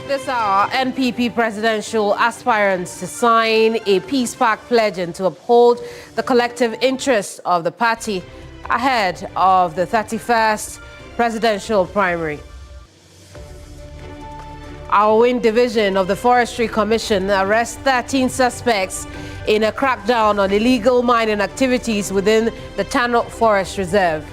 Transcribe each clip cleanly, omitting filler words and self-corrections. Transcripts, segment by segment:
This hour, NPP presidential aspirants to sign a peace pact pledging to uphold the collective interests of the party ahead of the 31st presidential primary. Our Wind Division of the Forestry Commission arrests 13 suspects in a crackdown on illegal mining activities within the Tannock Forest Reserve.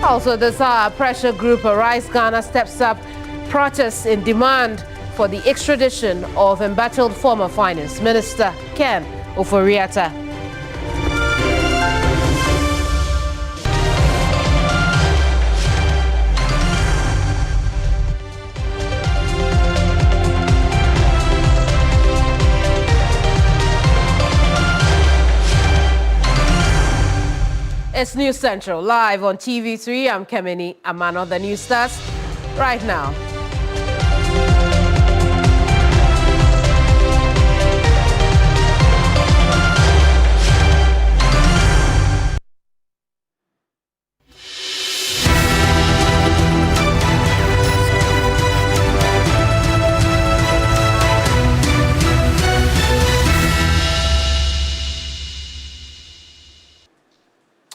Also this hour, pressure group Arise Ghana steps up protests in demand for the extradition of embattled former Finance Minister Ken Ofori-Atta. It's News Central, live on TV3. I'm Kemini Amano. The news starts right now.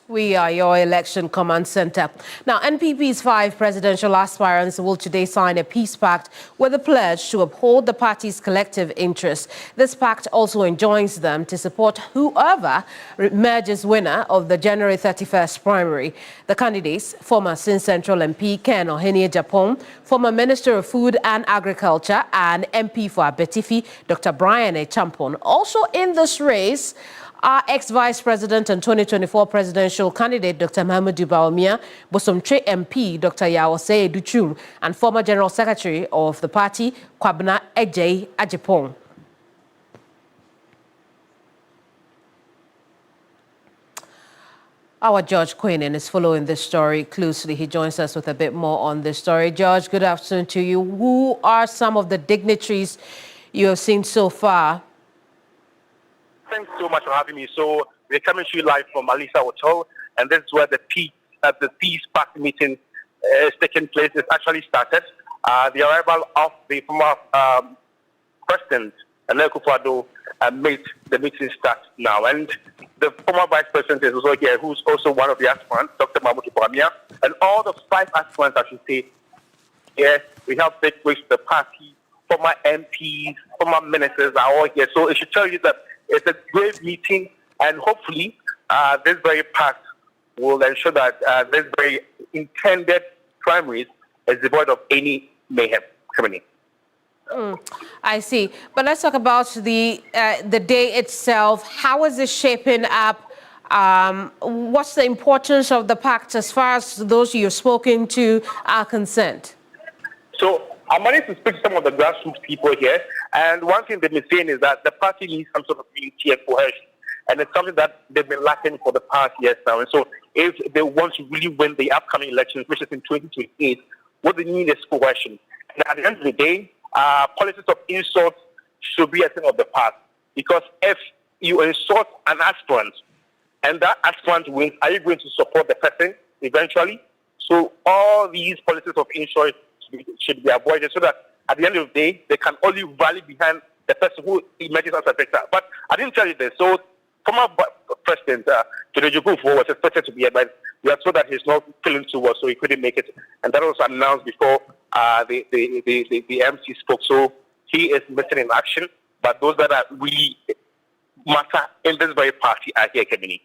We are your election command center. Now, NPP's 5 presidential aspirants will today sign a peace pact with a pledge to uphold the party's collective interests. This pact also enjoins them to support whoever emerges winner of the January 31st primary. The candidates, former Sin Central MP Ken Ohene-Agyapong, former Minister of Food and Agriculture and MP for Abetifi, Dr. Brian Acheampong. Also in this race, our ex-Vice President and 2024 presidential candidate, Dr. Mahamudu Bawumia, Bosomtwe MP, Dr. Yawose Educhum, and former General Secretary of the party, Kwabena Ejei Agyapong. Our George Queenan is following this story closely. He joins us with a bit more on this story. George, good afternoon to you. Who are some of the dignitaries you have seen so far? Thanks so much for having me. So we're coming to you live from Alisa Hotel, and this is where the Peace Pact meeting is taking place. It's actually started. The arrival of the former President, Nana Akufo-Addo, made the meeting start now. And the former Vice President is also here, who's also one of the aspirants, Dr. Mahamudu Bawumia. And all the 5 aspirants, I should say, here we have big wish the party, former MPs, former ministers are all here. So it should tell you that it's a great meeting, and hopefully this very pact will ensure that this very intended primaries is devoid of any mayhem. I see. But let's talk about the day itself. How is it shaping up? What's the importance of the pact as far as those you've spoken to are concerned? So I managed to speak to some of the grassroots people here, and one thing they've been saying is that the party needs some sort of unity and cohesion, and it's something that they've been lacking for the past years now. And so if they want to really win the upcoming elections, which is in 2028, what they need is cohesion. And at the end of the day, policies of insult should be a thing of the past, because if you insult an aspirant and that aspirant wins, are you going to support the person eventually? So all these policies of insult should be avoided, so that at the end of the day, they can only rally behind the person who emerges as a victor. But I didn't tell you this. So former President Johnny Akufo was expected to be here, but we are told that he's not feeling too well, so he couldn't make it. And that was announced before the MC spoke. So he is missing in action. But those that are really matter in this very party are here, Kemini.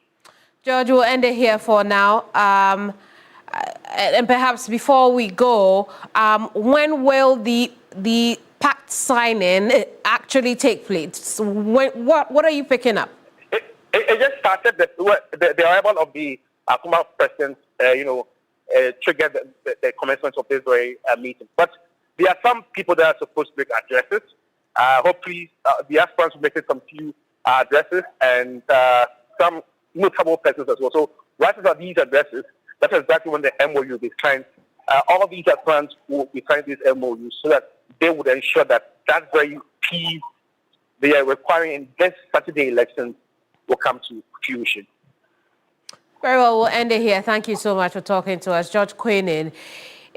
George, we'll end it here for now. And perhaps before we go, when will the pact signing actually take place? What are you picking up? It just started. The arrival of the former president, triggered the commencement of this very meeting. But there are some people that are supposed to make addresses. Hopefully, the aspirants will make some few addresses, and some notable persons as well. So, what are these addresses? That's exactly when the MOU will be signed. All these aspirants will be signing this MOU so that they would ensure that that very peace they are requiring in this Saturday elections will come to fruition. Very well, we'll end it here. Thank you so much for talking to us. George Queenan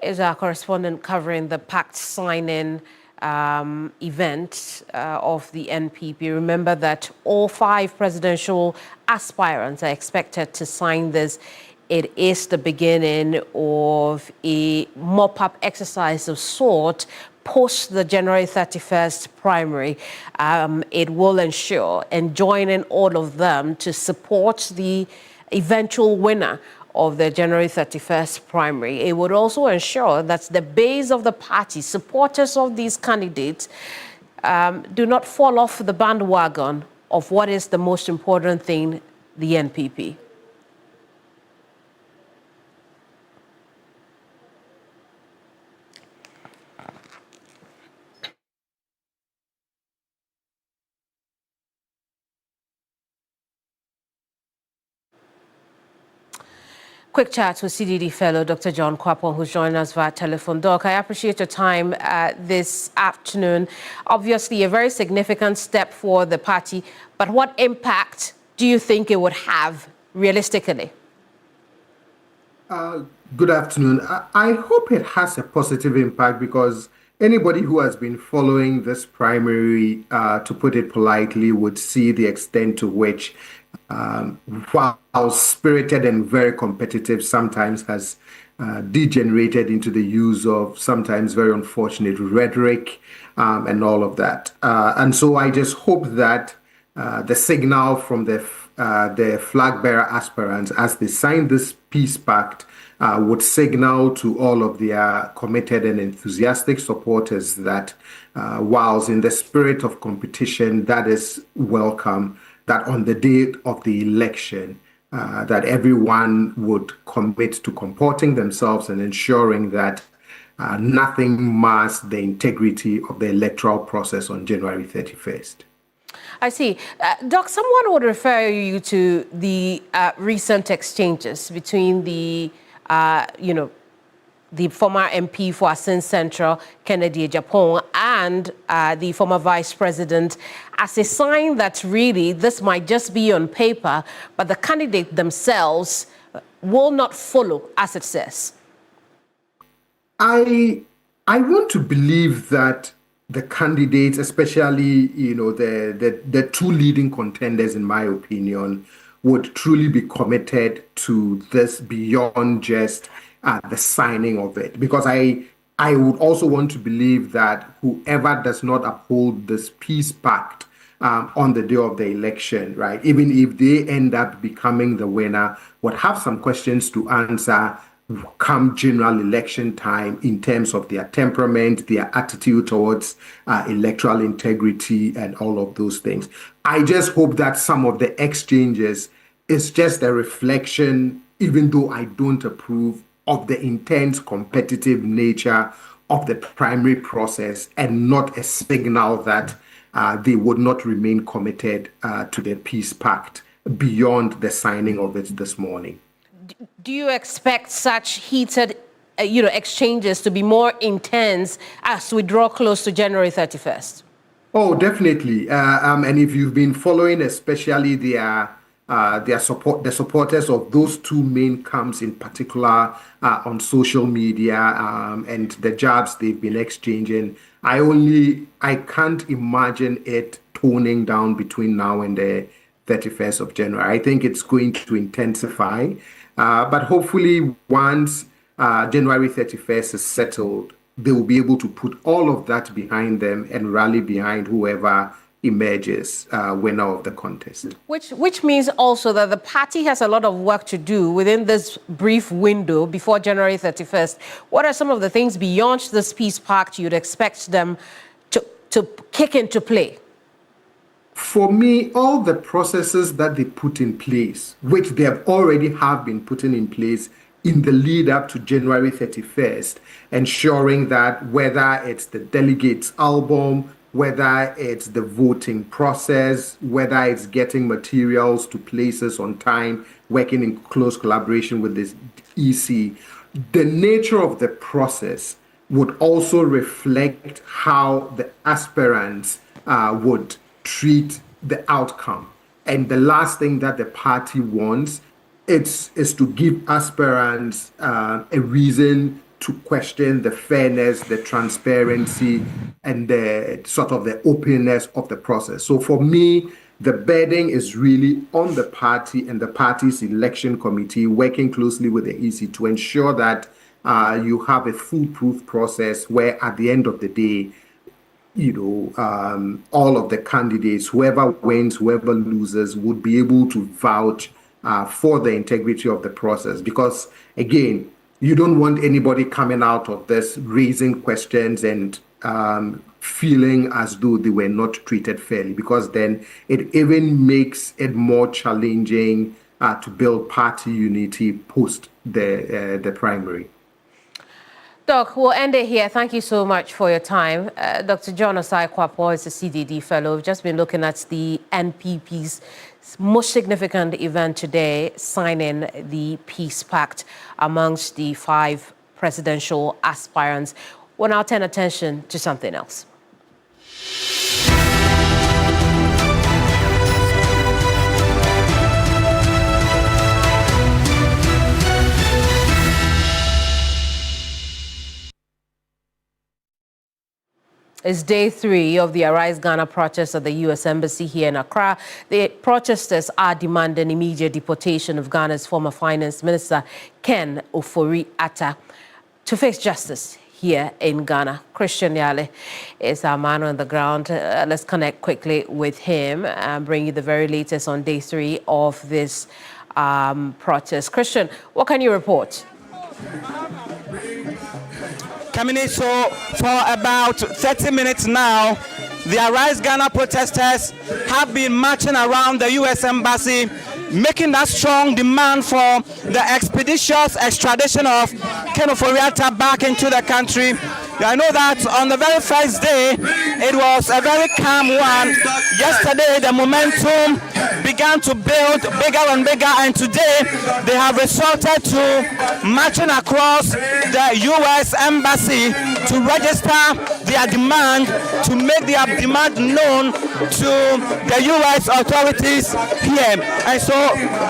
is our correspondent covering the pact signing event of the NPP. Remember that all 5 presidential aspirants are expected to sign this. It is the beginning of a mop-up exercise of sort post the January 31st primary. It will ensure and joining all of them to support the eventual winner of the January 31st primary. It would also ensure that the base of the party, supporters of these candidates, do not fall off the bandwagon of what is the most important thing, the NPP. Quick chat with CDD fellow Dr. John Kwapo, who's joining us via telephone. Doc, I appreciate your time this afternoon. Obviously, a very significant step for the party, but what impact do you think it would have realistically? Good afternoon. I hope it has a positive impact because anybody who has been following this primary, to put it politely, would see the extent to which while spirited and very competitive, sometimes has degenerated into the use of sometimes very unfortunate rhetoric and all of that. And so I just hope that the signal from the flag bearer aspirants as they sign this peace pact would signal to all of their committed and enthusiastic supporters that whilst in the spirit of competition, that is welcome, that on the day of the election, that everyone would commit to comporting themselves and ensuring that nothing mars the integrity of the electoral process on January 31st. I see. Doc, someone would refer you to the recent exchanges between the former MP for Asin Central, Kennedy Agyapong, and the former Vice President as a sign that really this might just be on paper, but the candidate themselves will not follow as it says. I want to believe that the candidates, especially the 2 leading contenders, in my opinion, would truly be committed to this beyond just the signing of it. Because I would also want to believe that whoever does not uphold this peace pact on the day of the election, right, even if they end up becoming the winner, would have some questions to answer come general election time in terms of their temperament, their attitude towards electoral integrity and all of those things. I just hope that some of the exchanges is just a reflection, even though I don't approve of the intense competitive nature of the primary process, and not a signal that they would not remain committed to the peace pact beyond the signing of it this morning. Do you expect such heated exchanges to be more intense as we draw close to January 31st? Oh, definitely. And if you've been following, especially the supporters of those 2 main camps in particular on social media and the jabs they've been exchanging, I can't imagine it toning down between now and the 31st of January. I think it's going to intensify. But hopefully once January 31st is settled, they will be able to put all of that behind them and rally behind whoever emerges winner of the contest. Which means also that the party has a lot of work to do within this brief window before January 31st. What are some of the things beyond this peace pact you'd expect them to kick into play? For me, all the processes that they put in place, which they have already been putting in place in the lead up to January 31st, ensuring that whether it's the delegates album, whether it's the voting process, whether it's getting materials to places on time, working in close collaboration with this EC, the nature of the process would also reflect how the aspirants would treat the outcome. And the last thing that the party wants is to give aspirants a reason to question the fairness, the transparency, and the sort of the openness of the process. So for me, the burden is really on the party and the party's election committee working closely with the EC to ensure that you have a foolproof process where at the end of the day, all of the candidates, whoever wins, whoever loses, would be able to vouch for the integrity of the process. Because again, you don't want anybody coming out of this raising questions and feeling as though they were not treated fairly, because then it even makes it more challenging to build party unity post the primary. Doc, we'll end it here. Thank you so much for your time. Dr. John Osai-Kwapo is a CDD fellow. We've just been looking at the NPP's most significant event today, signing the Peace Pact amongst the 5 presidential aspirants. We'll now turn attention to something else. It's day 3 of the Arise Ghana protest at the U.S. Embassy here in Accra. The protesters are demanding immediate deportation of Ghana's former Finance Minister, Ken Ofori-Atta, to face justice here in Ghana. Christian Yale is our man on the ground. Let's connect quickly with him and bring you the very latest on day 3 of this protest. Christian, what can you report? Kamini, so for about 30 minutes now, the Arise Ghana protesters have been marching around the U.S. Embassy, making that strong demand for the expeditious extradition of Ken Ofori-Atta back into the country. I know that on the very first day, it was a very calm one. Yesterday, the momentum began to build bigger and bigger, and today they have resorted to marching across the U.S. Embassy to register their demand, to make their demand known to the U.S. authorities here. And so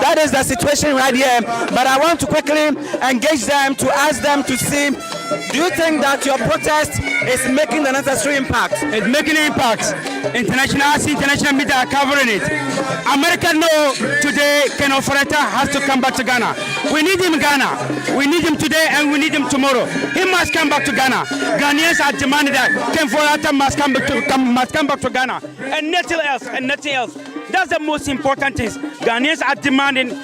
that is the situation right here. But I want to quickly engage them to ask them to see, do you think that your protest is making the necessary impact? It's making an impact. International media are covering it. America know today Ken Ofori-Atta has to come back to Ghana. We need him in Ghana. We need him today and we need him tomorrow. He must come back to Ghana. Ghanaians are demanding that Ken Ofori-Atta must come back to Ghana. And nothing else. And nothing else. That's the most important thing. Ghanaians are demanding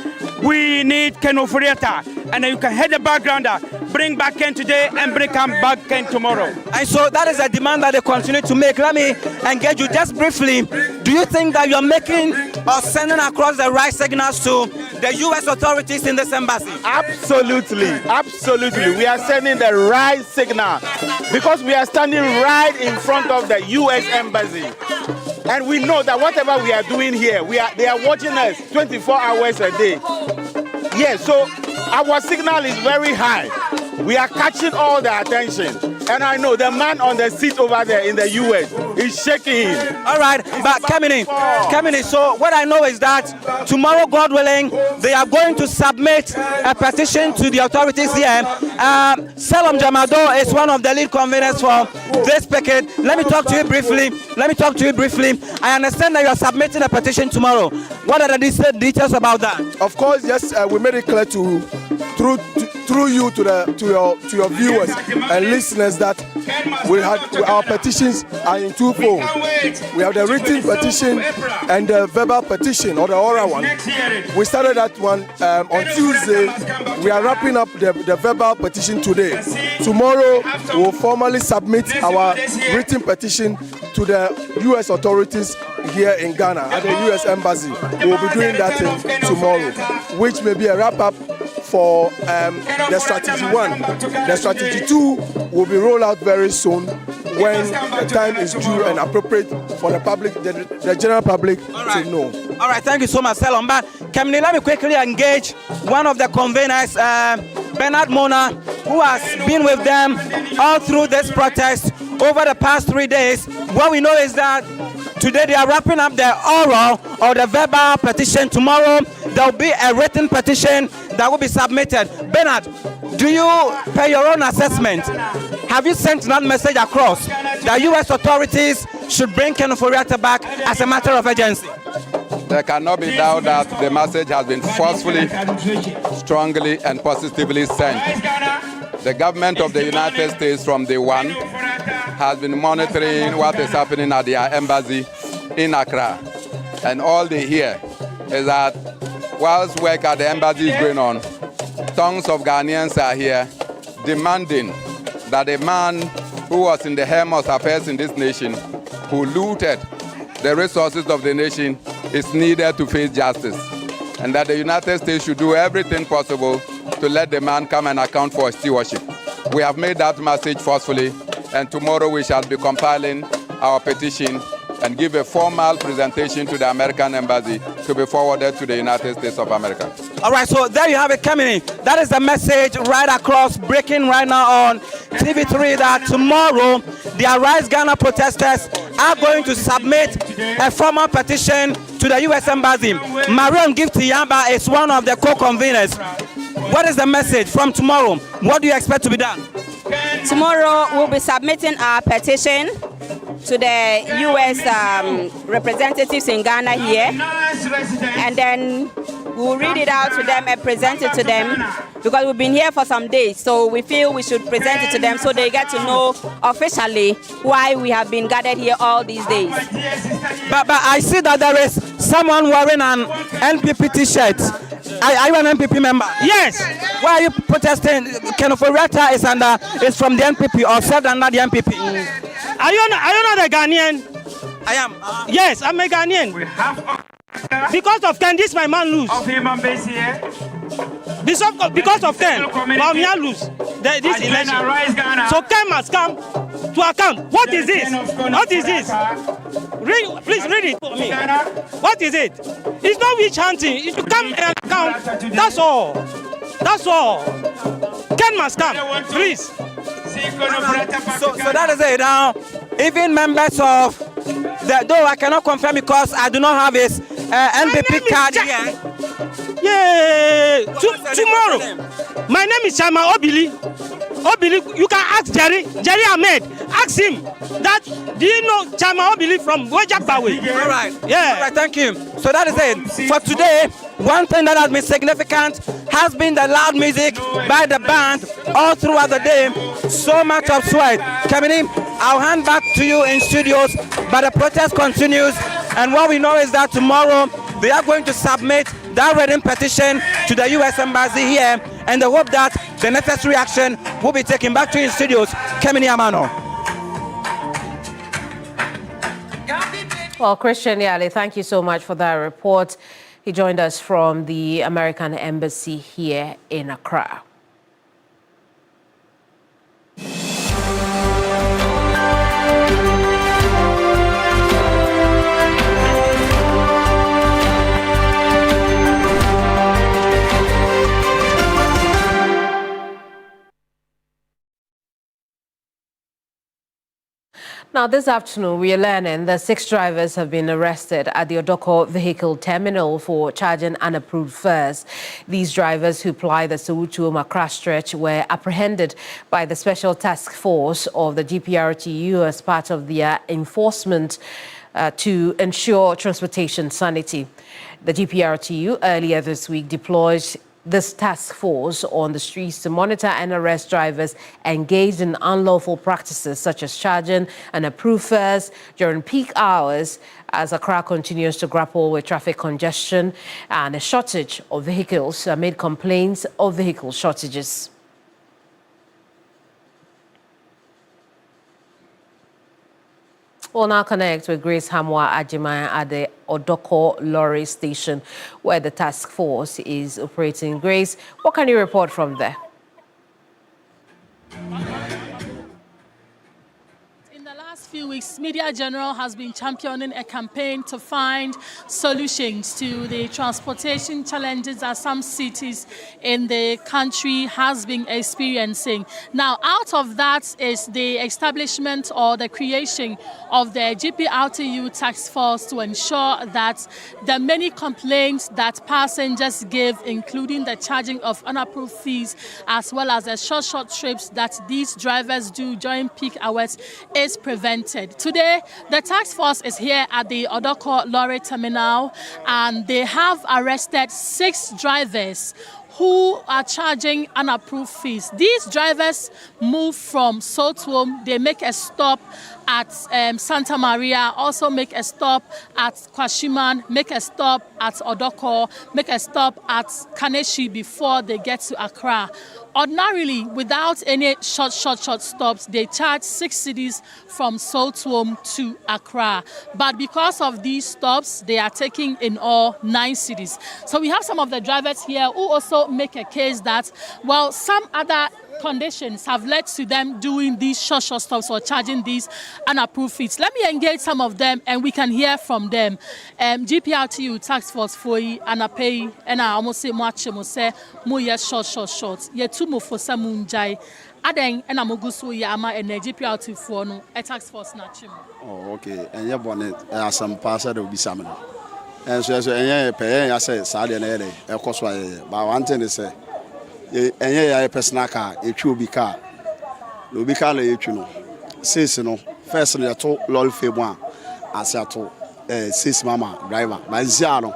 we need Ken Ofori-Atta. And you can head the background, bring back Ken today and bring back Ken tomorrow. And so that is a demand that they continue to make. Let me engage you just briefly. Do you think that you're making or sending across the right signals to the U.S. authorities in this embassy? Absolutely, absolutely. We are sending the right signal because we are standing right in front of the U.S. embassy. And we know that whatever we are doing here, they are watching us 24 hours a day. Yes, so our signal is very high. We are catching all the attention. And I know the man on the seat over there in the U.S. is shaking him. All right, but Kamini, so what I know is that tomorrow, God willing, they are going to submit a petition to the authorities here. Salom Jamado is one of the lead conveners for this picket. Let me talk to you briefly. I understand that you are submitting a petition tomorrow. What are the details about that? Of course, yes, we made it clear through you to your viewers and listeners that our petitions are in twofold. We have the written petition and the verbal petition, or the oral one. We started that one on Tuesday. We are wrapping up the verbal petition today. Tomorrow we will formally submit our written petition to the U.S. authorities here in Ghana at the U.S. Embassy. We will be doing that tomorrow, which may be a wrap-up for the strategy 1. The strategy 2 will be rolled out very soon when the time is due and appropriate for the public, the general public to know. All right, thank you so much, Salom. But Kamini, let me quickly engage one of the conveners, Bernard Mona, who has been with them all through this protest over the past 3 days. What we know is that today they are wrapping up the oral or the verbal petition. Tomorrow there will be a written petition that will be submitted. Bernard, do you, per your own assessment, have you sent that message across that U.S. authorities should bring Ken Ofori-Atta back as a matter of urgency? There cannot be doubt that the message has been forcefully, strongly, and positively sent. The government of the United States from day one has been monitoring what is happening at their embassy in Accra. And all they hear is that whilst work at the embassy is going on, tongues of Ghanaians are here demanding that a man who was in the helm of affairs in this nation, who looted the resources of the nation, is needed to face justice. And that the United States should do everything possible to let the man come and account for his stewardship. We have made that message forcefully, and tomorrow we shall be compiling our petition and give a formal presentation to the American embassy to be forwarded to the United States of America. All right, so there you have it, Kemini. That is the message right across, breaking right now on TV3, that tomorrow the Arise Ghana protesters are going to submit a formal petition to the U.S. Embassy. Marion Gifty Yamba is one of the co-conveners. What is the message from tomorrow? What do you expect to be done? Tomorrow we'll be submitting our petition to the U.S. Representatives in Ghana here, and then we'll read it out to them and present it to them, because we've been here for some days, so we feel we should present it to them so they get to know officially why we have been gathered here all these days. But I see that there is someone wearing an NPP t-shirt. Are you an NPP member? Yes. Why are you protesting? Ken Ofori-Atta is from the NPP or served under the NPP? Are you not a Ghanaian? I am. Yes, I'm a Ghanaian. Because of Ken, this my man lose. Because of Ken, my man lose this election. So Ken must come to account. What is this? What is this? Please read it for me. What is it? It's not witch hunting. It's to come and account. That's all. That's all. Ken must come, please. So that is it. Now, even members of though I cannot confirm because I do not have his NPP card here. Yeah. Tomorrow. My name is Chama Obili. Obili, you can ask Jerry Ahmed. Ask him that, do you know Chama Obili from Wajakbawe? All right. Yeah. All right, thank you. So that is it. For today, one thing that has been significant has been the loud music by the band all throughout the day. So much of sweat. Kemini, I'll hand back to you in studios, but the protest continues. And what we know is that tomorrow they are going to submit that written petition to the U.S. Embassy here, and they hope that the necessary action will be taken. Back to you in studios, Kemini Amano. Well, Christian Yali, thank you so much for that report. He joined us from the American Embassy here in Accra. Now, this afternoon, we are learning that 6 drivers have been arrested at the Odoko vehicle terminal for charging unapproved fares. These drivers who ply the Sowutuo-Accra stretch were apprehended by the Special Task Force of the GPRTU as part of their enforcement to ensure transportation sanity. The GPRTU earlier this week deployed this task force on the streets to monitor and arrest drivers engaged in unlawful practices such as charging unapproved fares during peak hours, as Accra continues to grapple with traffic congestion and a shortage of vehicles amid complaints of vehicle shortages. We'll now connect with Grace Hamwa Ajimai at the Odoko Lorry Station, where the task force is operating. Grace, what can you report from there? In the last few weeks, Media General has been championing a campaign to find solutions to the transportation challenges that some cities in the country has been experiencing. Now, out of that is the establishment or the creation of the GPRTU task force to ensure that the many complaints that passengers give, including the charging of unapproved fees, as well as the short trips that these drivers do during peak hours, is prevented. Today, the task force is here at the Odoko Lorry Terminal, and they have arrested 6 drivers who are charging unapproved fees. These drivers move from Sotuom, they make a stop at Santa Maria, also make a stop at Kwashiman, make a stop at Odoko, make a stop at Kaneshi before they get to Accra. Ordinarily, without any short stops, they charge 6 cities from Sotuom to Accra. But because of these stops, they are taking in all 9 cities. So we have some of the drivers here who also make a case that, well, some other conditions have led to them doing these short stops or charging these unapproved fees. Let me engage some of them and we can hear from them. GPRTU task force for anapay and I almost say much say more short. Ye two more for some munjai. Aden and Amogusu Yama and GPRTU for no a task force nachim. Oh, okay. And your bonnet some passer will be summoned. And so I say Saturday and of course but one thing is say a personal car, a tube car. No be car, you know. Says no. First, I told Lol February, as I told sis mama driver, my Ziano.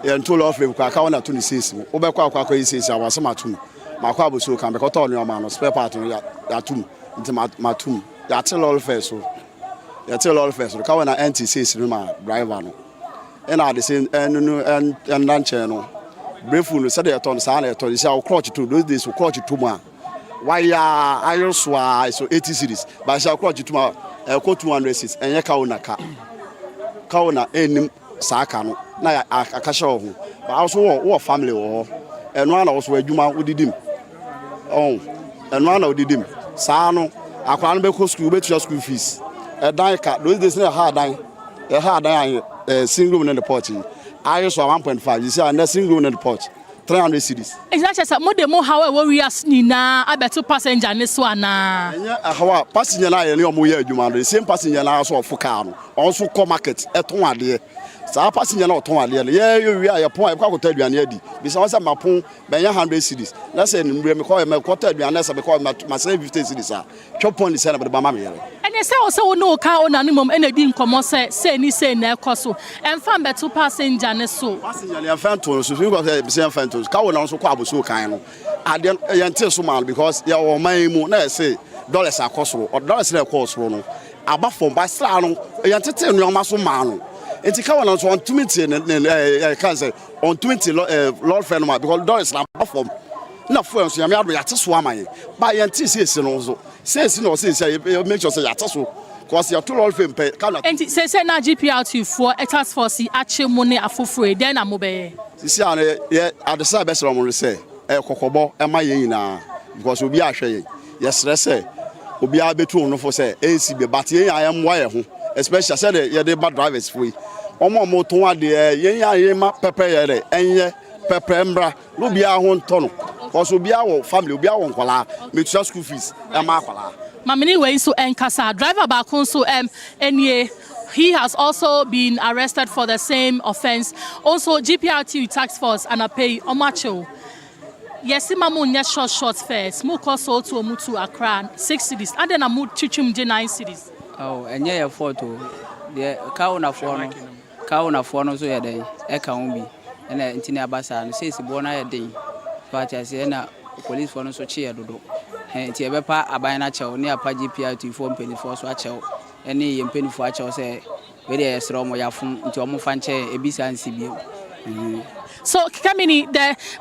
And two Lol February, I want to the system. Obeka says I was some atun. My car was so come because all your man, spare part of Yatun into my tomb. Yatel all first. Yatel all first. The car when I empty says my driver. And I the same and lunch channel. Briefly, said I told Sana, I told you, I'll crotch to those days, will crotch to my. Why, I also so 80 cities, but I shall crotch to my quote 200 cities, and Yakauna Kauna, any Sakano, now I cash off. But also, what family or and one also where Juma would him. Oh, and one of him. Sano, I can't be school, bet your school fees. A die cat, those days, a hard dying, single in the party. I also 1.5. You see, I'm not single in the porch. 300 cities. Exactly. So, more however we are Nina, I bet 2 passenger this one. How passenger I am more human. The same passenger I also for car. Also, co market at 1 year. So, passenger not 1 year. Yeah, you are a point. I tell you, and Eddie. Besides, my point, by 100 cities. Let's say, we call him a quarter, unless I become my 50 cities. Chop on the center of the Mamma. And they say also no car on minimum and they didn't come on say ni say na koso and fan be 2 passenger so passenger fan to so you go say fan to car on so kwa so kan no ade yantie so man because ya o man mu na say dollars akoso or dollars na akoso no aba from by star no yantete no ma so man no enti car on so on 20 can say on 20 lord friend ma because dollars na aba from na for so ya me ado ya teso aman ba yantie say no so says no says make sure say yataso because you told all fame pay and say na GPRTU for a task force ache money afofure then amobe sisi an yeah at the side best room say kokobo e ma yen na because obi ahwe yen yes say obi abetu no for say AC be but yen ayam wa ye ho especially say the dey bad drivers for omo ton ade yen yen ma pepe ye dey enye pepe mbra no bia ho ntono because obi awo family obi awo nkwala make sure school fees e ma akwala mamini we so enkasa driver back so enie he has also been arrested for the same offense. Also GPRTU task force anapay omacho yes mamu nya short first mu koso to omutu Accra 6 cities and then amu chichum 9 cities. Oh enye ya photo the kauna for no so ya dey e ka won bi na ntini abasa no say sibo na ya dey but I say na police for no so che dodo nti e be pa aban na chew ne apa GPRTU for mpeni so achew ene ye mpeni for achew say we dey esro mo yafun nti omo fa nche ebisa nsibie So, Kamini,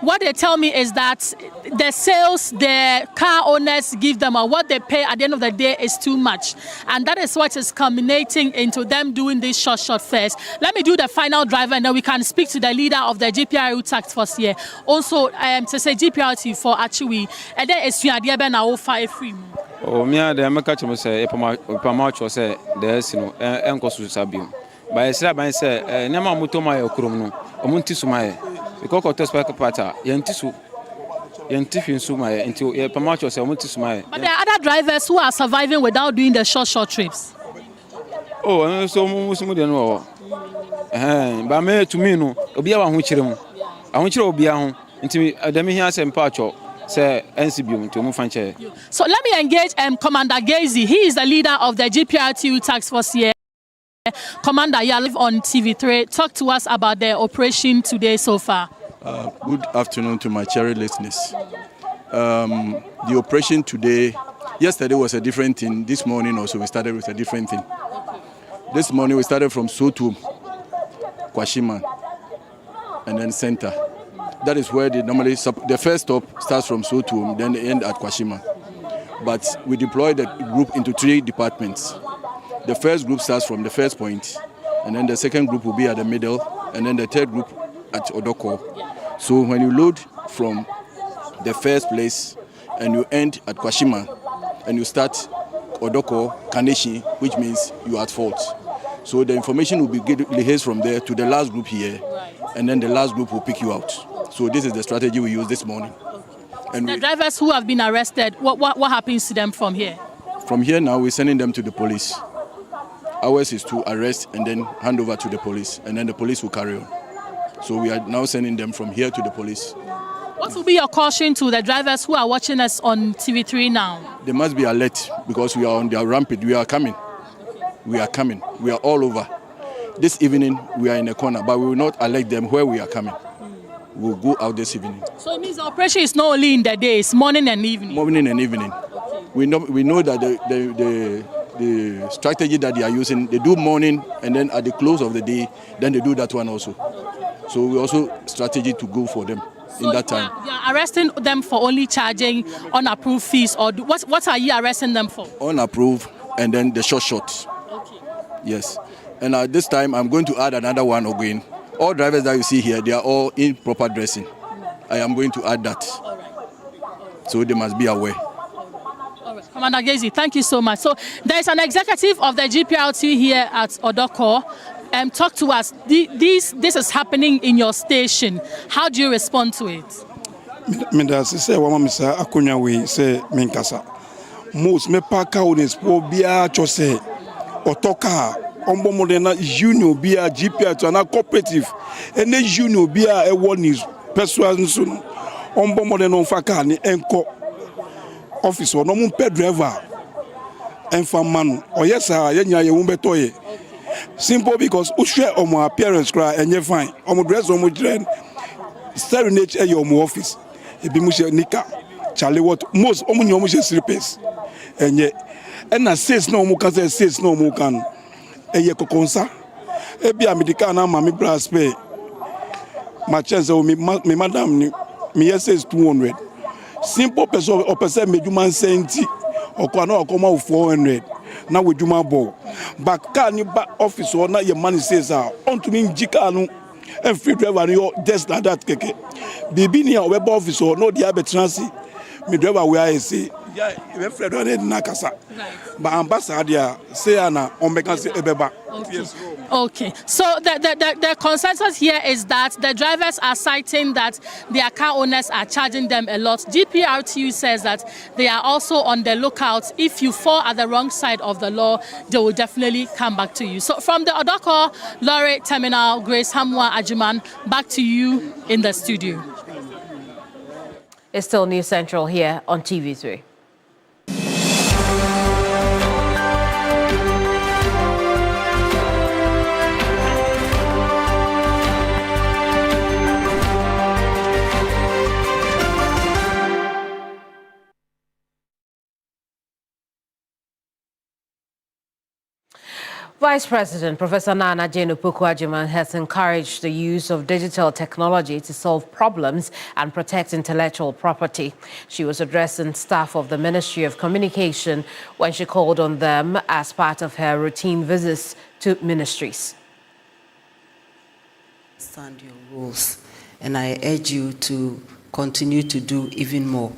what they tell me is that the sales the car owners give them or what they pay at the end of the day is too much. And that is what is culminating into them doing this short fares. Let me do the final driver and then we can speak to the leader of the GPRU task force here. Also, to say GPRT for Achiwi. And then it's Yadiaba now for free. Oh, me, the American say, Pamacho say, there's no Uncle Sabium. By a slab, I say, Nama Mutoma Okrumu, Omuntisumai. Because of the special pata, Yantisu, Yantifin Sumai, into Pamacho, Samutisumai. But there are other drivers who are surviving without doing the short trips. Oh, and so Musmudian. But me to me, no, Obia Huchirum. I want you to be home until Adamias and Pacho say NCB to Mufanche. So let me engage Commander Gazy. He is the leader of the GPRTU task force here. Commander, you are live on TV3. Talk to us about the operation today so far. Good afternoon to my cherry listeners. The operation today, yesterday was a different thing. This morning also we started with a different thing. This morning we started from Sotum, Kwashima, and then Center. That is where the first stop starts from Sotum, then they end at Kwashima. But we deployed the group into 3 departments. The first group starts from the first point, and then the second group will be at the middle, and then the third group at Odoko. So when you load from the first place and you end at Kwashima, and you start Odoko, Kaneshi, which means you are at fault. So the information will be liaised from there to the last group here, and then the last group will pick you out. So this is the strategy we use this morning. And the drivers who have been arrested, what happens to them from here? From here now, we're sending them to the police. Ours is to arrest and then hand over to the police, and then the police will carry on. So we are now sending them from here to the police. What will be your caution to the drivers who are watching us on TV3 now? They must be alert because we are on their rampage. We are coming. We are coming. We are all over. This evening, we are in a corner, but we will not alert them where we are coming. We will go out this evening. So it means the operation is not only in the days, morning and evening? Morning and evening. Okay. We know that the strategy that they are using, they do morning and then at the close of the day, then they do that one also. So we also strategy to go for them in that time. You are arresting them for only charging unapproved fees, or what are you arresting them for? Unapproved and then the short. Okay. Yes. And at this time, I'm going to add another one again. All drivers that you see here, they are all in proper dressing. I am going to add that. All right. So they must be aware. Commander Gazy, thank you so much. So there is an executive of the GPRT here at Odoko. Talk to us. This is happening in your station. How do you respond to it? Most me paka unespo bia chose otoka ombo modena union bia GPRT na cooperative ene union bia e woni persuasion so ombo modena faka ni enko office no mun pe driver enfamanu oyesa yenya ye wumbetoye simple because ushe omo appearance cry enye fine omo dress omo train serenade e your office e bi mu she nika chale what most omo nyomo she slippers enye na says no omo kan say says no omo kan eye kokonsa e bi amedika na ma me brass pay my chance o me madam ni me says 200 simple person or person medjuma senti okwa na okoma 400 na wedjuma ball back car ni ba office or na your money says on to me jika no and free driver no just like that keke bibi ni o be office or no dia be transi me driver we I say yeah we friend on na kasa but ambassador say na on make say ebeba. Okay, so the consensus here is that the drivers are citing that their car owners are charging them a lot. GPRTU says that they are also on the lookout. If you fall at the wrong side of the law, they will definitely come back to you. So from the Odoko Lorry Terminal, Grace Hamwa Ajiman, back to you in the studio. It's still News Central here on TV3. Vice President Professor Nana Jane Opoku-Agyeman has encouraged the use of digital technology to solve problems and protect intellectual property. She was addressing staff of the Ministry of Communication when she called on them as part of her routine visits to ministries. Understand your rules, and I urge you to continue to do even more,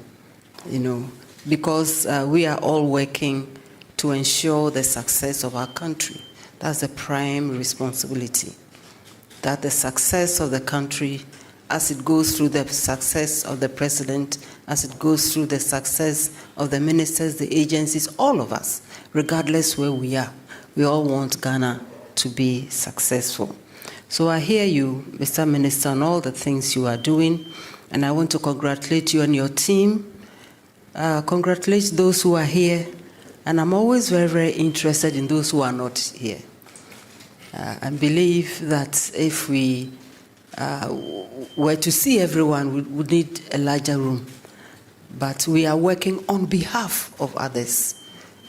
because we are all working to ensure the success of our country. That's the prime responsibility. That the success of the country, as it goes through the success of the president, as it goes through the success of the ministers, the agencies, all of us, regardless where we are, we all want Ghana to be successful. So I hear you, Mr. Minister, on all the things you are doing, and I want to congratulate you and your team. Congratulate those who are here, and I'm always very, very interested in those who are not here. I believe that if we were to see everyone, we would need a larger room. But we are working on behalf of others,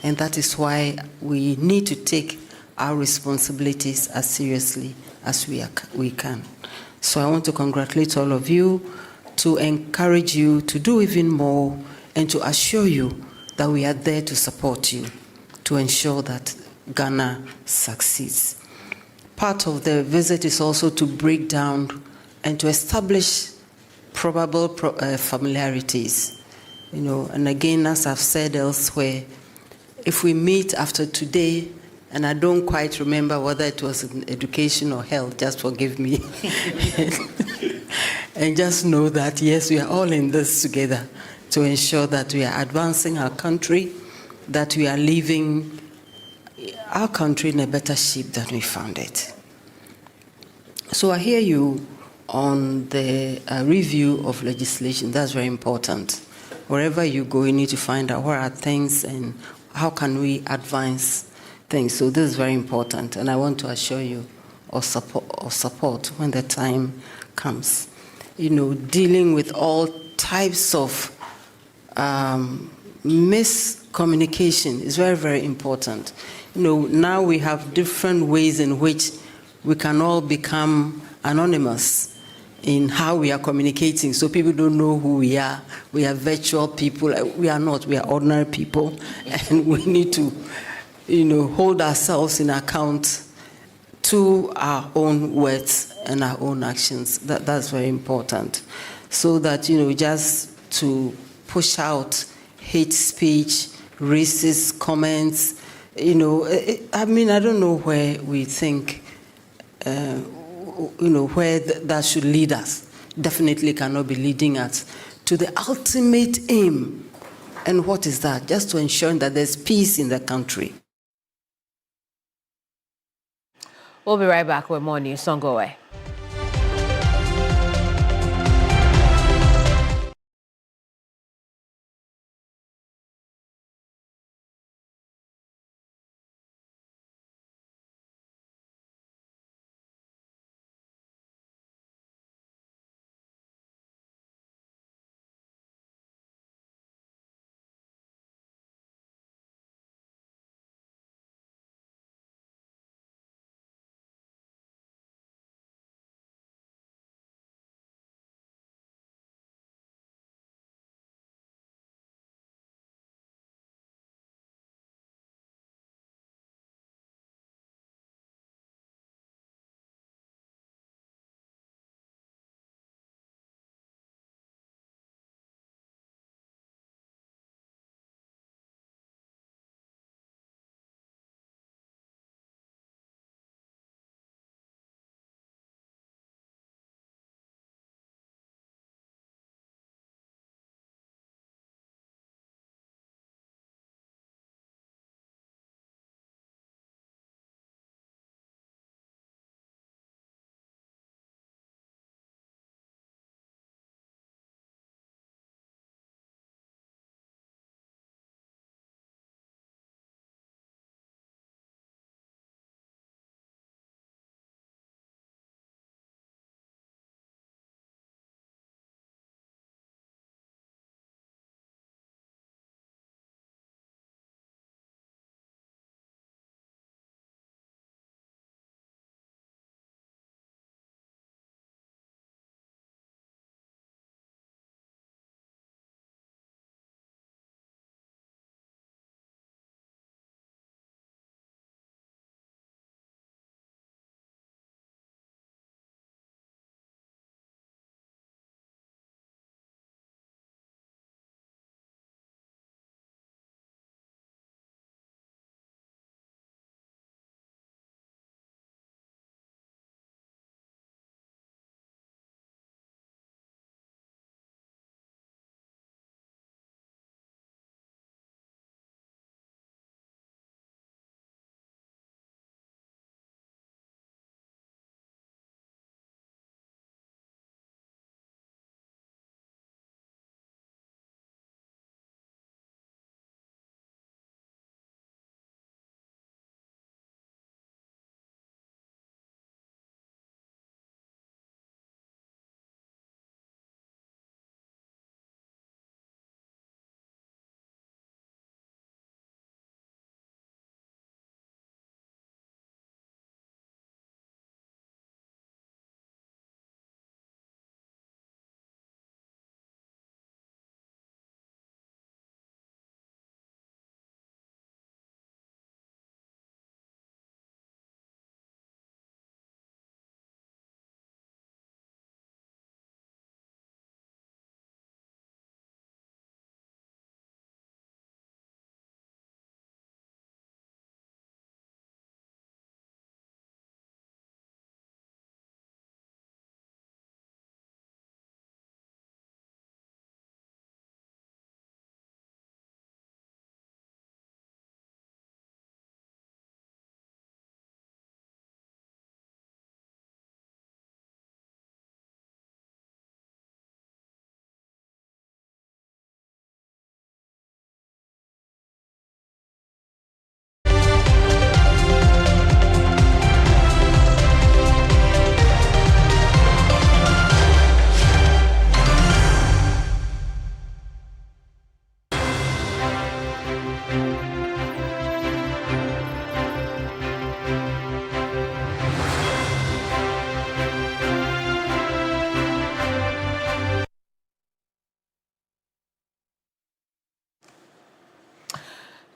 and that is why we need to take our responsibilities as seriously as we can. So I want to congratulate all of you, to encourage you to do even more, and to assure you that we are there to support you, to ensure that Ghana succeeds. Part of the visit is also to break down and to establish probable familiarities. And again, as I've said elsewhere, if we meet after today, and I don't quite remember whether it was in education or health, just forgive me. And just know that, yes, we are all in this together to ensure that we are advancing our country, that we are leaving our country in a better shape than we found it. So I hear you on the review of legislation. That's very important. Wherever you go, you need to find out where are things and how can we advance things. So this is very important, and I want to assure you of support when the time comes. Dealing with all types of miscommunication is very, very important. Now we have different ways in which we can all become anonymous in how we are communicating, so people don't know who we are. We are virtual people. We are not. We are ordinary people, and we need to, hold ourselves in account to our own words and our own actions. That's very important, so that just to push out hate speech, racist comments. I don't know where we think, where that should lead us. Definitely cannot be leading us to the ultimate aim. And what is that? Just to ensure that there's peace in the country. We'll be right back with more news. Don't go away.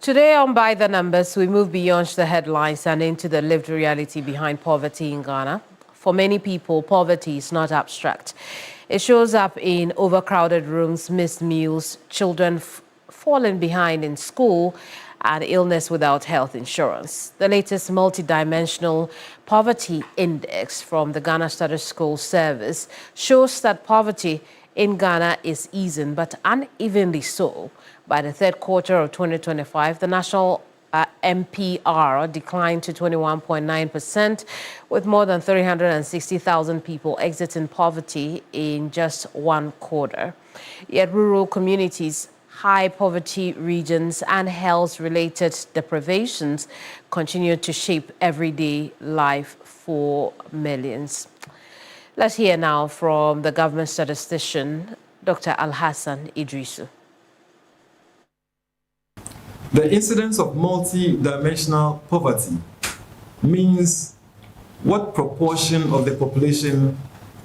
Today on By the Numbers, we move beyond the headlines and into the lived reality behind poverty in Ghana. For many people, poverty is not abstract. It shows up in overcrowded rooms, missed meals, children falling behind in school, and illness without health insurance. The latest multidimensional poverty index from the Ghana Statistical Service shows that poverty in Ghana is easing, but unevenly so. By the third quarter of 2025, the national MPR declined to 21.9%, with more than 360,000 people exiting poverty in just one quarter. Yet rural communities, high poverty regions, and health-related deprivations continue to shape everyday life for millions. Let's hear now from the government statistician, Dr. Alhassan Idrisu. The incidence of multi-dimensional poverty means what proportion of the population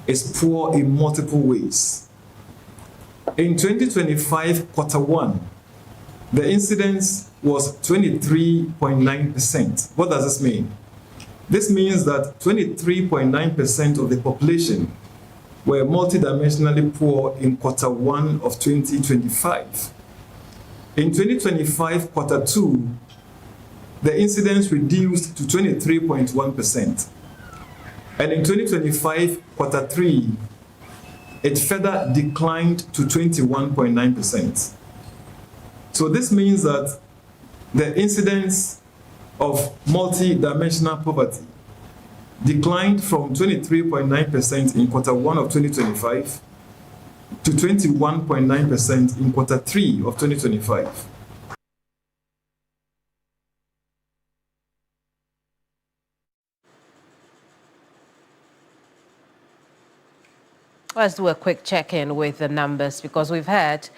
is poor in multiple ways. In 2025 quarter one, the incidence was 23.9%. What does this mean? This means that 23.9% of the population were multidimensionally poor in quarter one of 2025. In 2025 quarter two, the incidence reduced to 23.1%. And in 2025 quarter three, it further declined to 21.9%. So this means that the incidence of multi-dimensional poverty declined from 23.9% in quarter one of 2025 to 21.9% in quarter three of 2025. Let's do a quick check-in with the numbers, because we've heard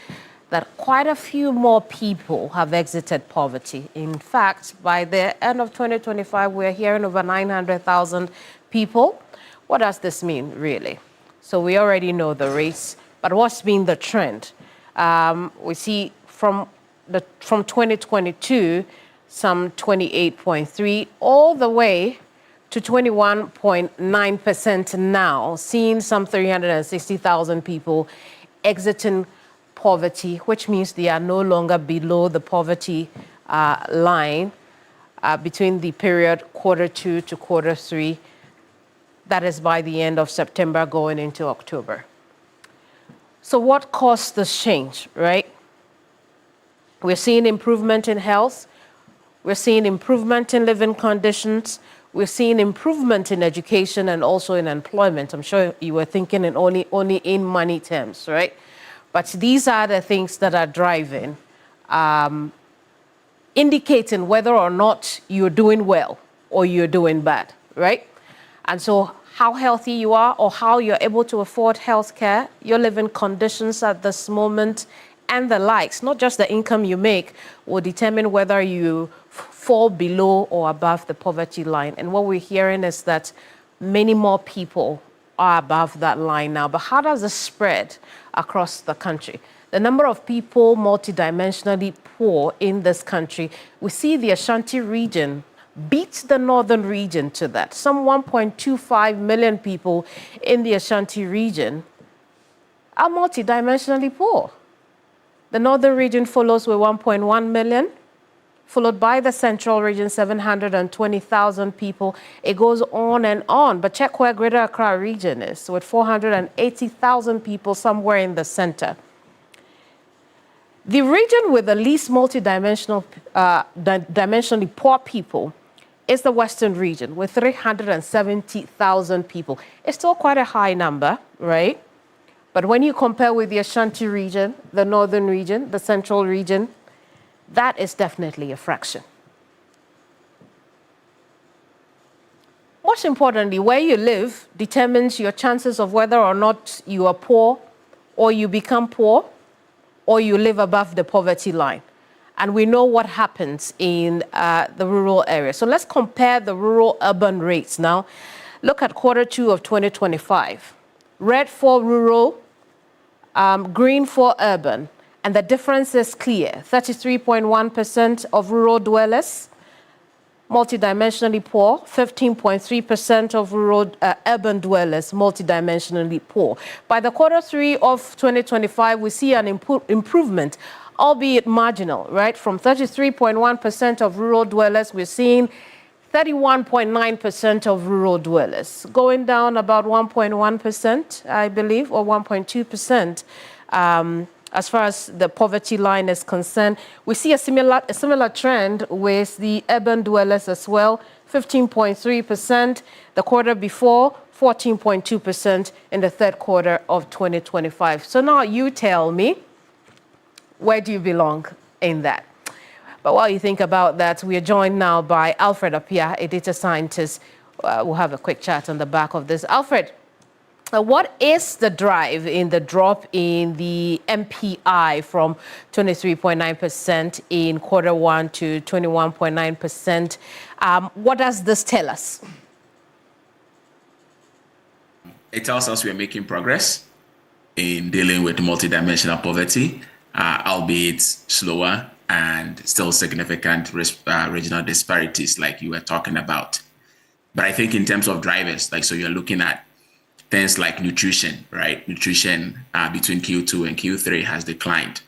that quite a few more people have exited poverty. In fact, by the end of 2025, we're hearing over 900,000 people. What does this mean, really? So we already know the rates, but what's been the trend? We see from 2022, some 28.3, all the way to 21.9% now, seeing some 360,000 people exiting poverty, which means they are no longer below the poverty line between the period quarter two to quarter three. That is by the end of September going into October. So what caused this change, right? We're seeing improvement in health. We're seeing improvement in living conditions. We're seeing improvement in education and also in employment. I'm sure you were thinking in only in money terms, right? But these are the things that are driving, indicating whether or not you're doing well or you're doing bad, right? And so how healthy you are or how you're able to afford health care, your living conditions at this moment, and the likes, not just the income you make, will determine whether you fall below or above the poverty line. And what we're hearing is that many more people are above that line now. But how does this spread across the country? The number of people multidimensionally poor in this country, we see the Ashanti region beats the northern region to that. Some 1.25 million people in the Ashanti region are multidimensionally poor. The northern region follows with 1.1 million, followed by the central region, 720,000 people. It goes on and on. But check where Greater Accra region is, with 480,000 people somewhere in the center. The region with the least dimensionally poor people is the western region, with 370,000 people. It's still quite a high number, right? But when you compare with the Ashanti region, the northern region, the central region, that is definitely a fraction. Most importantly, where you live determines your chances of whether or not you are poor, or you become poor, or you live above the poverty line. And we know what happens in the rural area. So let's compare the rural-urban rates now. Look at quarter two of 2025. Red for rural, green for urban. And the difference is clear. 33.1% of rural dwellers multidimensionally poor, 15.3% of rural urban dwellers multidimensionally poor. By the Q3 of 2025, we see an improvement, albeit marginal, right? From 33.1% of rural dwellers, we're seeing 31.9% of rural dwellers, going down about 1.1%, I believe, or 1.2%. As far as the poverty line is concerned, we see a similar trend with the urban dwellers as well, 15.3%. The quarter before, 14.2% in the third quarter of 2025. So now you tell me, where do you belong in that? But while you think about that, we are joined now by Alfred Appiah, a data scientist. We'll have a quick chat on the back of this. Alfred, what is the drive in the drop in the MPI from 23.9% in Q1 to 21.9%? What does this tell us? It tells us we are making progress in dealing with multidimensional poverty, albeit slower and still significant regional disparities like you were talking about. But I think in terms of drivers, so you're looking at things like nutrition, right? Nutrition between Q2 and Q3 has declined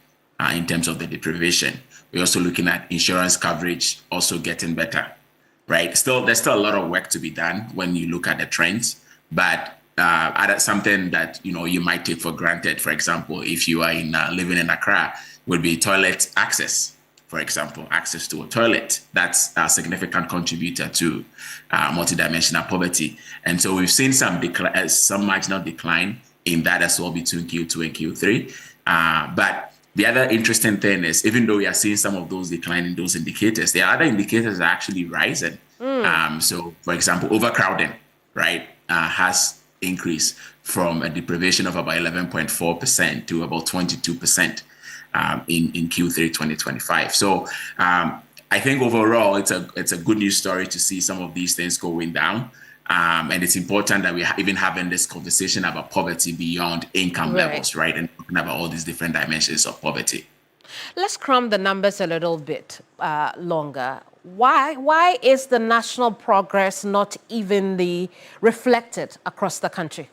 in terms of the deprivation. We're also looking at insurance coverage also getting better, right? There's still a lot of work to be done when you look at the trends, but something that you might take for granted, for example, if you are living in Accra, would be toilet access. For example, access to a toilet. That's a significant contributor to multidimensional poverty. And so we've seen some marginal decline in that as well between Q2 and Q3. But the other interesting thing is, even though we are seeing some of those decline in those indicators, there are other indicators that are actually rising. So, for example, overcrowding, right, has increased from a deprivation of about 11.4% to about 22%. In Q3 2025. So I think overall it's a good news story to see some of these things going down. And it's important that we are even having this conversation about poverty beyond income levels, right? And talking about all these different dimensions of poverty. Let's cram the numbers a little bit longer. Why is the national progress not evenly reflected across the country?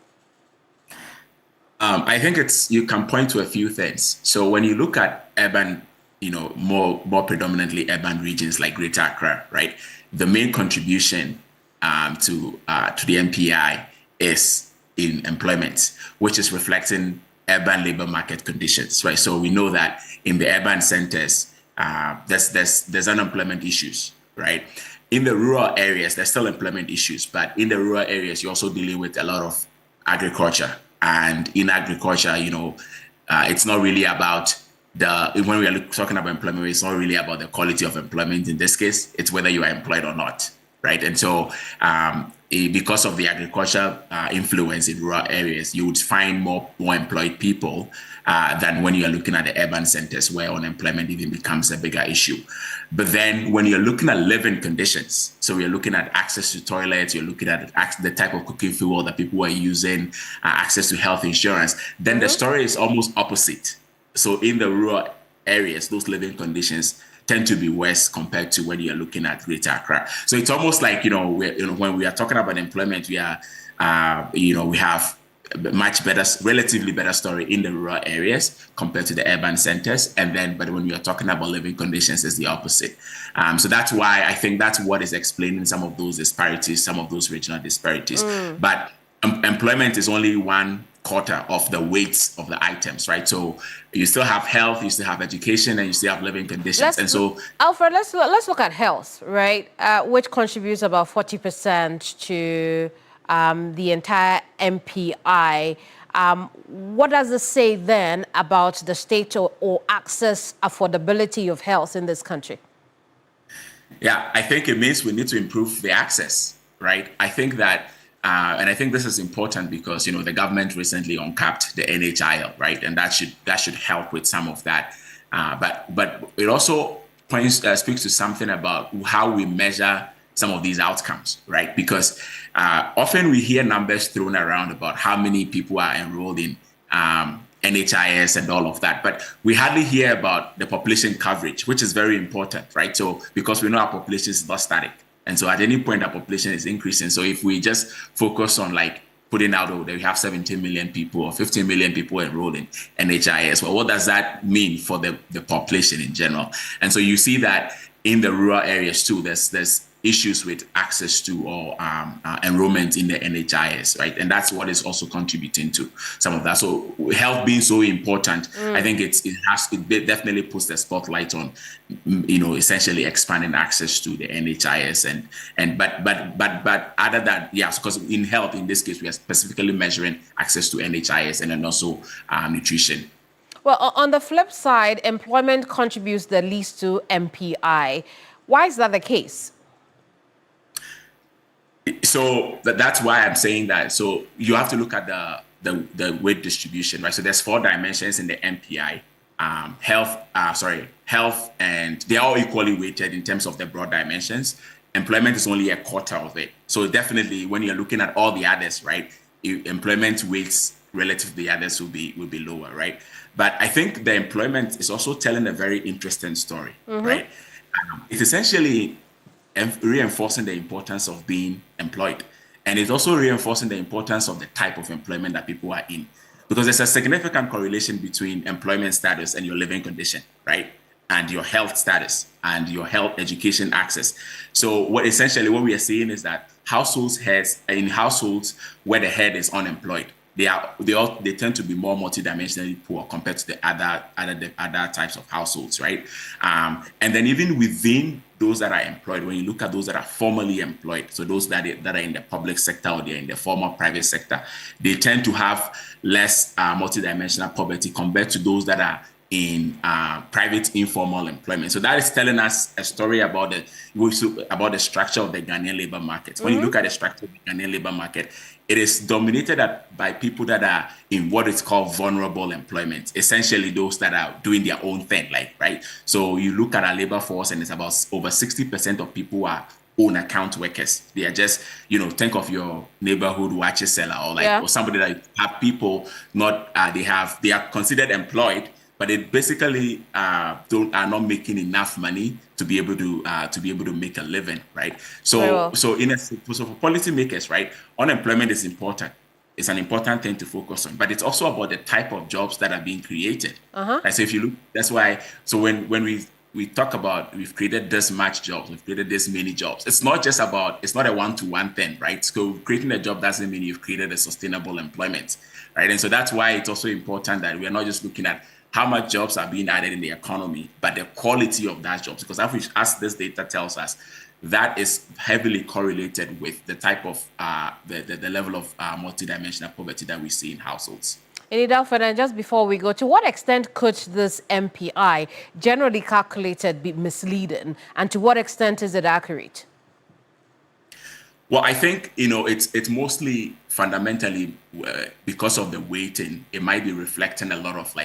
I think you can point to a few things. So when you look at urban, more predominantly urban regions like Greater Accra, right? The main contribution to the MPI is in employment, which is reflecting urban labor market conditions, right? So we know that in the urban centers, there's unemployment issues, right? In the rural areas, there's still employment issues, but in the rural areas, you're also dealing with a lot of agriculture. And in agriculture, it's not really about when we are talking about employment, it's not really about the quality of employment in this case, it's whether you are employed or not, right? And so because of the agriculture influence in rural areas, you would find more employed people than when you're looking at the urban centers where unemployment even becomes a bigger issue. But then when you're looking at living conditions, so you're looking at access to toilets, you're looking at the type of cooking fuel that people are using, access to health insurance, then the story is almost opposite. So in the rural areas, those living conditions tend to be worse compared to when you're looking at Greater Accra. So it's almost like, when we are talking about employment, we have much better, relatively better story in the rural areas compared to the urban centers. But when we are talking about living conditions, it's the opposite. So that's why I think that's what is explaining some of those disparities, some of those regional disparities. But employment is only 1/4 of the weights of the items, right? So you still have health, you still have education, and you still have living conditions. Alfred, let's look at health, right? Which contributes about 40% to the entire MPI. What does it say then about the state or access, affordability of health in this country? Yeah, I think it means we need to improve the access, right? I think that, and I think this is important because, the government recently uncapped the NHIL, right? And that should help with some of that. But it also speaks to something about how we measure some of these outcomes, right? Because often we hear numbers thrown around about how many people are enrolled in NHIS and all of that. But we hardly hear about the population coverage, which is very important, right? So because we know our population is not static. And so at any point, our population is increasing. So if we just focus on like putting out that we have 17 million people or 15 million people enrolled in NHIS, well, what does that mean for the population in general? And so you see that in the rural areas too, there's issues with access to or enrollment in the NHIS, right? And that's what is also contributing to some of that. So health being so important, I think it definitely puts the spotlight on, essentially expanding access to the NHIS but other than, because in health, in this case, we are specifically measuring access to NHIS and then also nutrition. Well, on the flip side, employment contributes the least to MPI. Why is that the case? So that's why I'm saying that. So you have to look at the weight distribution, right? So there's 4 dimensions in the MPI. Health, and they're all equally weighted in terms of the broad dimensions. Employment is only a quarter of it. So definitely, when you're looking at all the others, right, employment weights relative to the others will be lower, right? But I think the employment is also telling a very interesting story, right? It's essentially reinforcing the importance of being employed. And it's also reinforcing the importance of the type of employment that people are in. Because there's a significant correlation between employment status and your living condition, right? And your health status and your health education access. So what we are seeing is that households where the head is unemployed, they tend to be more multidimensionally poor compared to the other types of households, right? And then even within those that are employed, when you look at those that are formally employed, so those that are in the public sector or they're in the formal private sector, they tend to have less multidimensional poverty compared to those that are in private informal employment. So that is telling us a story about the structure of the Ghanaian labor market. When you look at the structure of the Ghanaian labor market, it is dominated by people that are in what is called vulnerable employment, essentially those that are doing their own thing, right? So you look at our labor force and it's about over 60% of people are own account workers. They are just, think of your neighborhood watch seller or somebody that have people they are considered employed, but they basically are not making enough money to be able to make a living, right? So for policymakers, right, unemployment is important. It's an important thing to focus on, but it's also about the type of jobs that are being created. Right? So if you look, that's why. So when we talk about we've created this much jobs, we've created this many jobs. It's not a one-to-one thing, right? So creating a job doesn't mean you've created a sustainable employment, right? And so that's why it's also important that we are not just looking at how much jobs are being added in the economy, but the quality of that jobs. Because as this data tells us, that is heavily correlated with the type of, the level of multidimensional poverty that we see in households. Alfred, and just before we go, to what extent could this MPI, generally calculated, be misleading? And to what extent is it accurate? Well, I think, it's mostly fundamentally because of the weighting, it might be reflecting a lot of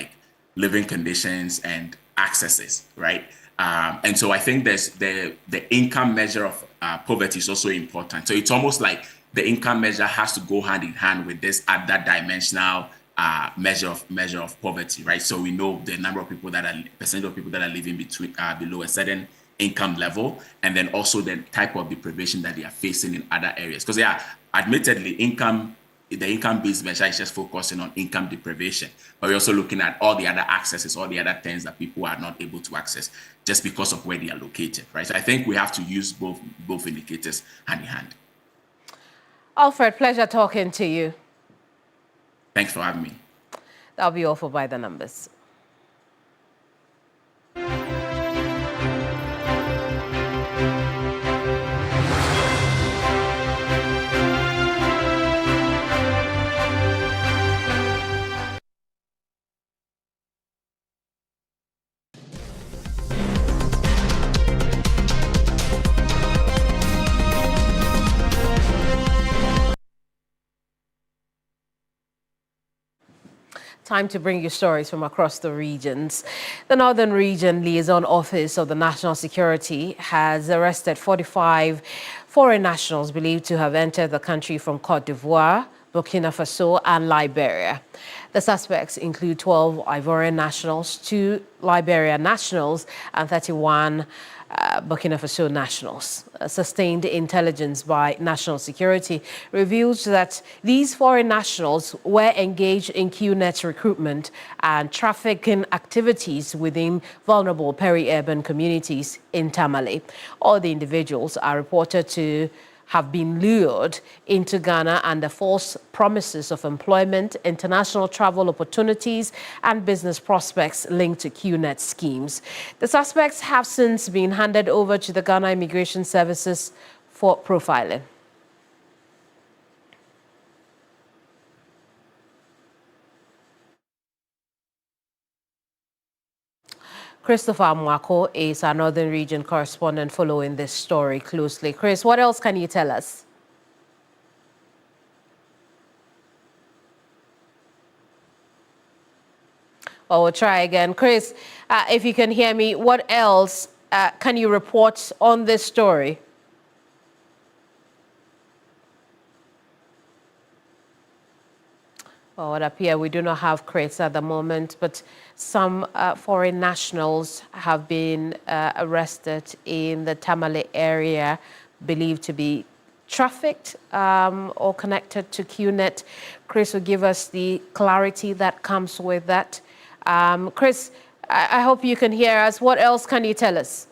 living conditions and accesses, right? And so I think there's the income measure of poverty is also important. So it's almost like the income measure has to go hand in hand with this other dimensional measure of poverty, right? So we know the number of people percent of people that are living below a certain income level, and then also the type of deprivation that they are facing in other areas. Because admittedly, the income-based measure is just focusing on income deprivation, but we're also looking at all the other accesses, all the other things that people are not able to access just because of where they are located, right? So I think we have to use both indicators hand in hand. Alfred, pleasure talking to you. Thanks for having me. That'll be all for By the Numbers. Time to bring you stories from across the regions. The Northern Region Liaison Office of the National Security has arrested 45 foreign nationals believed to have entered the country from Cote d'Ivoire Burkina Faso, and Liberia. The suspects include 12 Ivorian nationals, 2 Liberian nationals, and 31 Burkina Faso nationals. Sustained intelligence by National Security reveals that these foreign nationals were engaged in QNet recruitment and trafficking activities within vulnerable peri-urban communities in Tamale. All the individuals are reported to have been lured into Ghana under false promises of employment, international travel opportunities, and business prospects linked to QNet schemes. The suspects have since been handed over to the Ghana Immigration Services for profiling. Christopher Mwako is our Northern Region correspondent following this story closely. Chris, what else can you tell us? Well, we'll try again. Chris, if you can hear me, what else can you report on this story? Well, it appears we do not have Chris at the moment, but some foreign nationals have been arrested in the Tamale area, believed to be trafficked or connected to QNet. Chris will give us the clarity that comes with that. Chris, I hope you can hear us. What else can you tell us?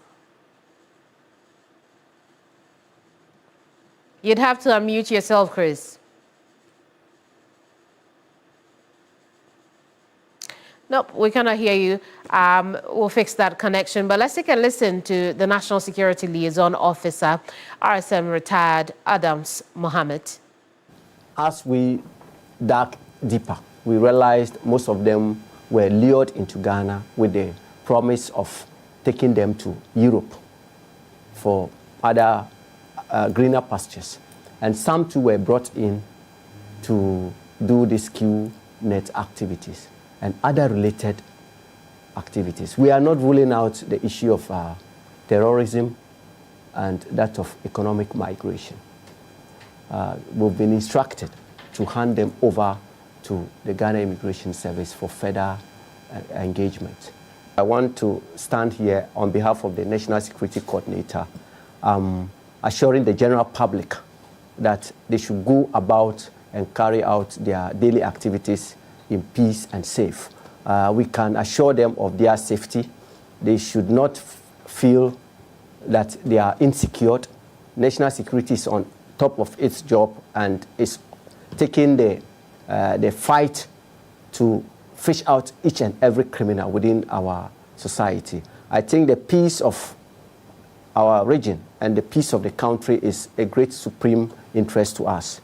You'd have to unmute yourself, Chris. Nope, we cannot hear you. We'll fix that connection. But let's take a listen to the National Security Liaison Officer, RSM retired Adams Mohammed. As we dug deeper, we realized most of them were lured into Ghana with the promise of taking them to Europe for other greener pastures. And some too were brought in to do these QNet activities and other related activities. We are not ruling out the issue of terrorism and that of economic migration. We've been instructed to hand them over to the Ghana Immigration Service for further engagement. I want to stand here on behalf of the National Security Coordinator, assuring the general public that they should go about and carry out their daily activities in peace and safe. We can assure them of their safety. They should not feel that they are insecure. National security is on top of its job and is taking the fight to fish out each and every criminal within our society. I think the peace of our region and the peace of the country is a great supreme interest to us.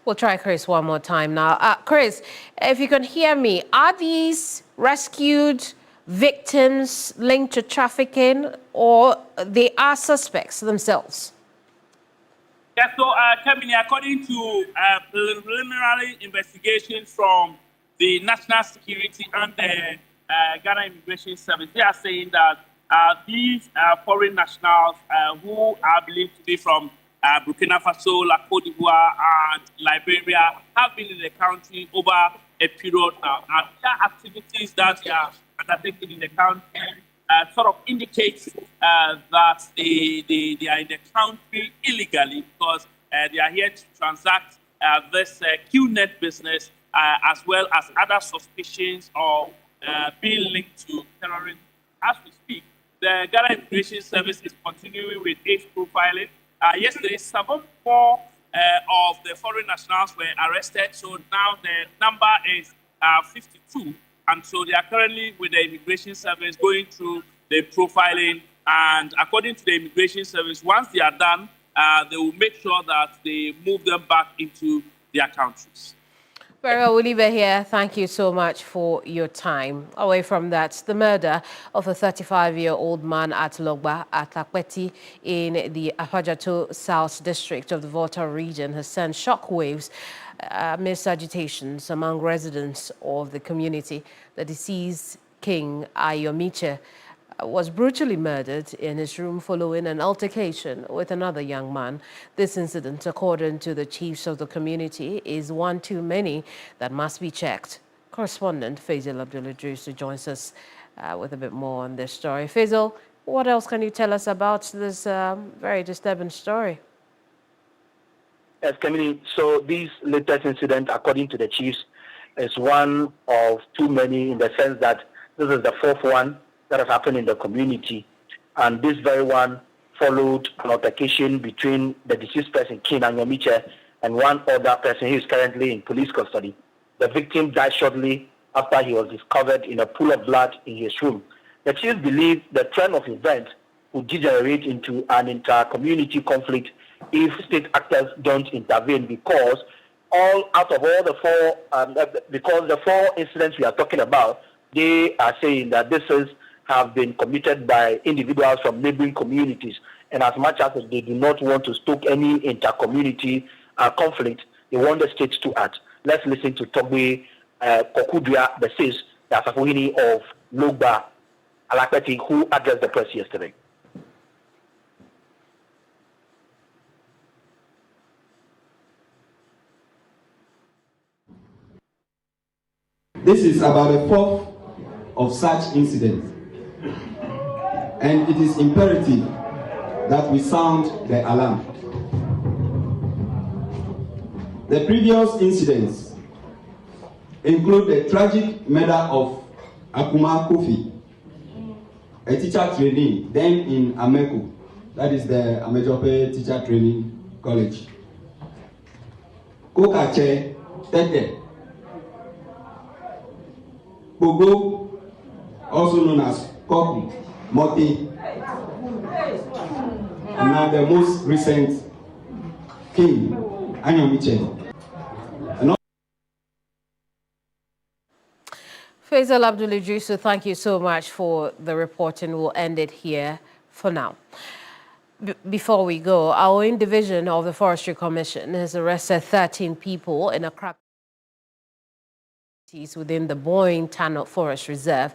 We'll try Chris one more time now. Chris, if you can hear me, are these rescued victims linked to trafficking or they are suspects themselves? Yeah, so Kevin, according to preliminary investigations from the National Security and the Ghana Immigration Service, they are saying that these foreign nationals who are believed to be from Burkina Faso, Côte d'Ivoire, and Liberia have been in the country over a period now. And their activities that they are undertaking in the country sort of indicates that they are in the country illegally because they are here to transact this QNet business as well as other suspicions of being linked to terrorism. As we speak, the Ghana Immigration Service is continuing with its profiling. Yesterday, 74 of the foreign nationals were arrested, so now the number is 52. And so they are currently with the Immigration Service going through the profiling. And according to the Immigration Service, once they are done, they will make sure that they move them back into their countries. Very well, we'll leave it here. Thank you so much for your time. Away from that, the murder of a 35-year-old man at Logba at Akweti in the Apajato South District of the Volta region has sent shockwaves amidst agitations among residents of the community. The deceased King Ayomiche was brutally murdered in his room following an altercation with another young man. This incident, according to the chiefs of the community, is one too many that must be checked. Correspondent Faisal Abdul-Idris joins us with a bit more on this story. Faisal, what else can you tell us about this very disturbing story? Yes, Camille. So this latest incident, according to the chiefs, is one of too many in the sense that this is the fourth one that has happened in the community. And this very one followed an altercation between the deceased person, King Anyomiche, and one other person who is currently in police custody. The victim died shortly after he was discovered in a pool of blood in his room. The chiefs believe the trend of events would degenerate into an inter-community conflict if state actors don't intervene, because out of all the four, the four incidents we are talking about, they are saying that have been committed by individuals from neighboring communities. And as much as they do not want to stoke any inter-community conflict, they want the states to act. Let's listen to Togbe Kokudria, the sis, the Asafohini of Logba Alakpeti, who addressed the press yesterday. This is about a fourth of such incidents, and it is imperative that we sound the alarm. The previous incidents include the tragic murder of Akuma Kofi, a teacher trainee then in Ameku, that is the Amejope Teacher Training College. Kokache Tete Bogo, also known as Koku, Moti, and now the most recent King, Anyomiche. Faisal Abdul-Idris, thank you so much for the reporting. We'll end it here for now. Before we go, our own division of the Forestry Commission has arrested 13 people in a crack within the Boyne Tunnel Forest Reserve.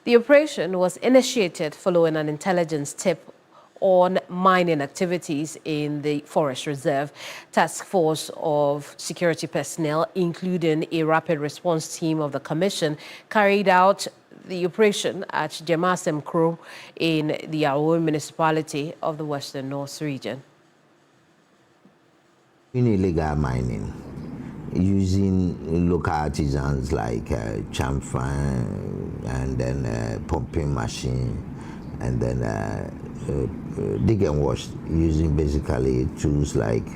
The operation was initiated following an intelligence tip on mining activities in the Forest Reserve. Task force of security personnel, including a rapid response team of the Commission, carried out the operation at Jemasem Kro in the Awo municipality of the Western North region. In illegal mining, using local artisans like chamfer and then pumping machine, and then dig and wash, using basically tools like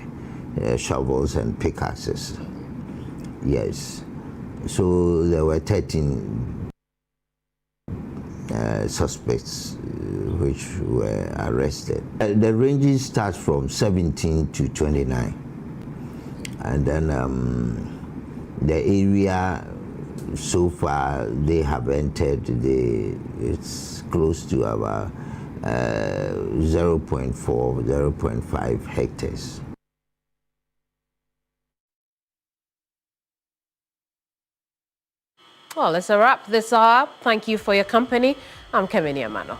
shovels and pickaxes. Yes. So there were 13 suspects which were arrested. The ranges start from 17 to 29. And then the area so far they have entered, it's close to about 0.4, 0.5 hectares. Well, it's a wrap this hour. Thank you for your company. I'm Kemini Amano.